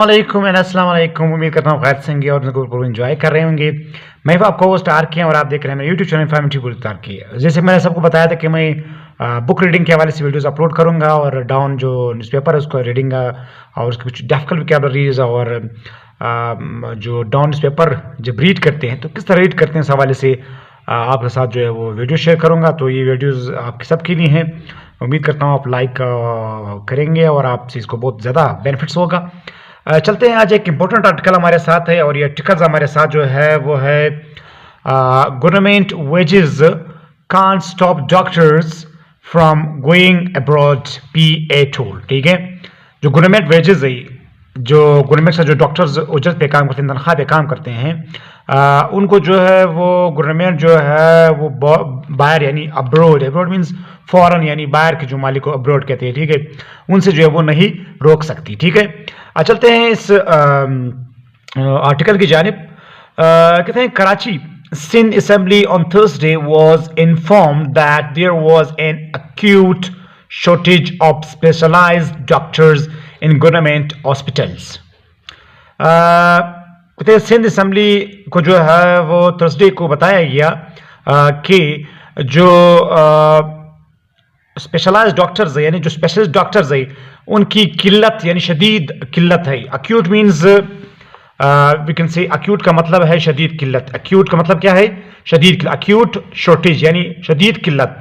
वालेकुम एंड अस्सलाम वालेकुम। उम्मीद करता हूँ खैर से होंगे और पूरा एंजॉय कर रहे होंगे। मैं आपको होस्ट आरके और आप देख रहे हैं मेरे यूट्यूब चैनल इन्फॉर्मेटिव आरके। जैसे मैंने सबको बताया था कि मैं बुक रीडिंग के हवाले से वीडियोस अपलोड करूंगा और डाउन जो न्यूज़पेपर है उसको रीडिंग और उसके कुछ डिफिकल्ट वोकैबुलरीज और जो डाउन न्यूज़पेपर जब रीड करते हैं तो किस तरह रीड करते हैं इस हवाले से आपके साथ जो है वो वीडियो शेयर करूंगा। तो ये वीडियोज़ आपके सबके लिए हैं। उम्मीद करता हूँ आप लाइक करेंगे और आपसे इसको बहुत ज़्यादा बेनिफिट्स होगा। चलते हैं, आज एक इम्पोर्टेंट आर्टिकल हमारे साथ है और ये आर्टिकल हमारे साथ जो है वो है government wages can't stop doctors from going abroad PA tool. ठीक है, जो गवर्नमेंट वेजेस है, जो गवर्नमेंट से जो डॉक्टर्स उजरत पे काम करते हैं, तनख्वाह पे काम करते हैं, उनको जो है वो गवर्नमेंट जो है वो बाहर यानी अब्रोड, अब्रोड मीन्स फॉरेन यानी बाहर के जो मालिक को अब्रोड कहते हैं, ठीक है, उनसे जो है वो नहीं रोक सकती। ठीक है, चलते हैं इस आर्टिकल की जानिब। कहते हैं Karachi Sindh Assembly on Thursday was informed that there was an acute shortage of specialized doctors in government hospitals. कहते हैं सिंध असेंबली को जो है वो थर्सडे को बताया गया कि जो स्पेशलाइज्ड डॉक्टर्स है यानी जो स्पेशलिस्ट डॉक्टर्स है उनकी किल्लत यानी शदीद किल्लत है। Acute means we can say acute का मतलब है शदीद किल्लत। अक्यूट का मतलब क्या है? शदीद किल्लत। अक्यूट शॉर्टेज यानी शदीद किल्लत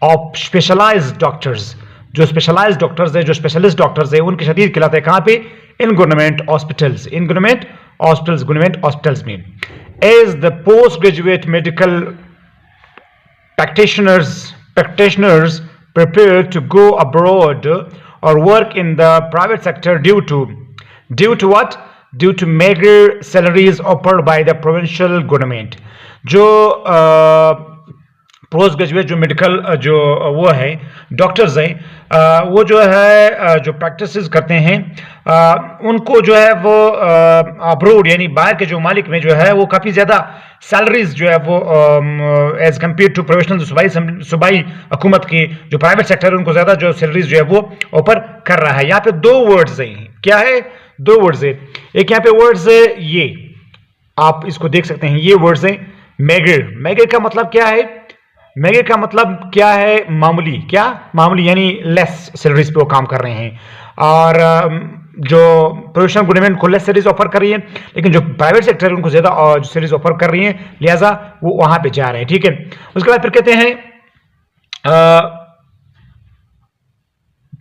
ऑफ स्पेशलाइज्ड डॉक्टर्स। जो स्पेशलाइज्ड डॉक्टर्स है, जो स्पेशलिस्ट डॉक्टर्स है, उनकी शदीद किल्लत है। कहाँ पे? In government hospitals. In government hospitals, government hospitals में। As the post graduate medical practitioners prepared to go abroad or work in the private sector due to what? Due to meager salaries offered by the provincial government. जो post graduate जो medical जो वो है doctors हैं, वो जो है जो प्रैक्टिस करते हैं, उनको जो है वो अब्रोड यानी बाहर के जो मालिक में जो है वो काफ़ी ज़्यादा सैलरीज जो है वो एज कम्पेयर टू प्रोफेशनल सूबाई हुकूमत की जो प्राइवेट सेक्टर है उनको ज़्यादा जो सैलरीज जो है वो ऑफर कर रहा है। यहाँ पे दो वर्ड्स हैं। क्या है? दो वर्ड्स है। एक यहाँ पे वर्ड्स है, ये आप इसको देख सकते हैं, ये वर्ड्स है मेगर। मेगर का मतलब क्या है? मेगर का मतलब क्या है? मामूली। क्या? मामूली यानी लेस सैलरीज पे वो काम कर रहे हैं। और जो प्रोफेशनल गवर्नमेंट को लेस सैलरीज ऑफर कर रही है, लेकिन जो प्राइवेट सेक्टर है उनको ज्यादा सैलरीज ऑफर कर रही है, लिहाजा वो वहां पे जा रहे हैं। ठीक है, उसके बाद फिर कहते हैं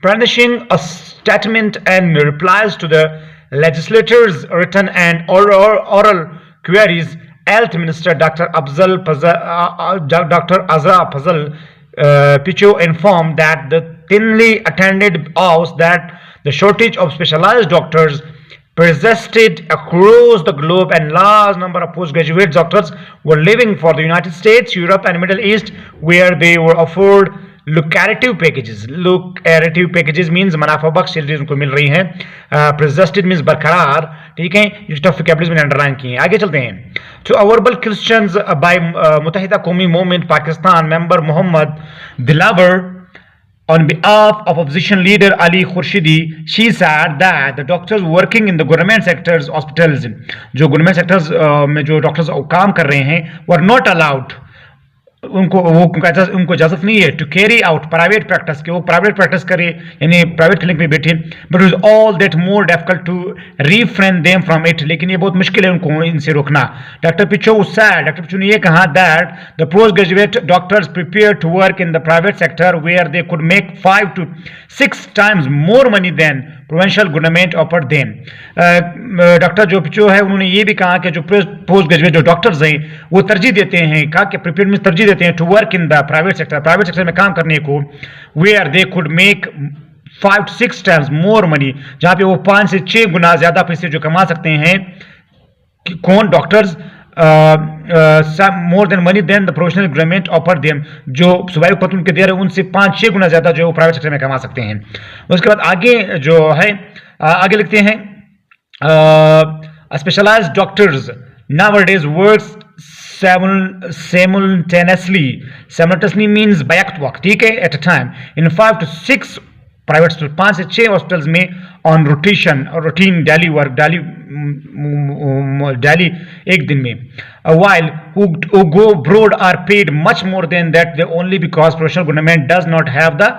furnishing a statement and replies to the legislators' written and oral queries. Health Minister Dr. Azra Fazal Picho informed that the thinly attended house that the shortage of specialized doctors persisted across the globe and large number of postgraduate doctors were leaving for the United States, Europe and Middle East, where they were offered lucrative packages. Lucrative packages means मुनाफा बख्श salaries उनको मिल रही हैं। persisted means बरकरार। ठीक है, ये tough vocabularies मैंने underline किए हैं। आगे चलते हैं। To a verbal questions by Muttahida Qaumi movement Pakistan member Mohammad Dilawar on behalf of opposition leader Ali Khurshidi, she said that the doctors working in the government sectors hospitals, जो गवर्नमेंट सेक्टर्स में जो डॉक्टर्स काम कर रहे हैं, were not allowed, उनको इजाजत नहीं है to carry out private practice के, वो प्राइवेट प्रैक्टिस करे यानी प्राइवेट क्लिनिक में बैठे। But is all that more difficult to refrain them from it, लेकिन ये बहुत मुश्किल है उनको इनसे रोकना। डॉक्टर पिचो ने ये कहा that the post graduate doctors prepare to work in the private sector where they could make 5 to 6 times more money than provincial government offer them. Doctor जो पिचो है उन्होंने ये भी कहा कि जो पोस्ट ग्रेजुएट जो डॉक्टर्स हैं वो तरजीह देते हैं, कहा कि प्रिपेयर में तरजीह देते हैं to work in the private sector, private sector में काम करने को, where they could make 5 to 6 times more money, जहां पे वो 5 से 6 गुना ज्यादा पैसे जो कमा सकते हैं। कौन? Doctors more than money than the professional government offer them, जो सूबाई हुकूमत उनके दे रहे हैं उनसे 5-6 गुना ज्यादा जो प्राइवेट सेक्टर में कमा सकते हैं। उसके बाद आगे जो है आगे लिखते हैं specialized doctors nowadays works simultaneously means बैक वक्त, ठीक है, at a time in 5 to 6 private hospital, 5 से 6 हॉस्पिटल्स में on routine daily work, daily एक दिन में, while who go abroad are paid much more than that, they only because professional government does not have the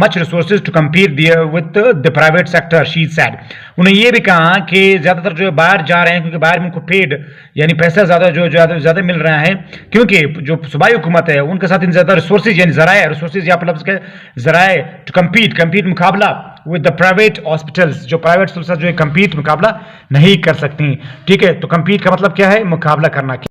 much resources to compete there with the private sector, she said. उन्हें ये भी कहा कि ज़्यादातर जो बाहर जा रहे हैं क्योंकि बाहर में उनको पेड यानी पैसा ज़्यादा मिल रहा है, क्योंकि जो सूबाई हुकूमत है उनके साथ इन ज़्यादा रिसोर्सेज यानी रिसोर्सेज या लफ्ज़ के ज़राए टू कम्पीट मुकाबला विद द प्राइवेट हॉस्पिटल्स, जो प्राइवेट हॉस्पिटल जो है कम्पीट मुकाबला नहीं कर सकती। ठीक है, तो कम्पीट का मतलब क्या है? मुकाबला करना।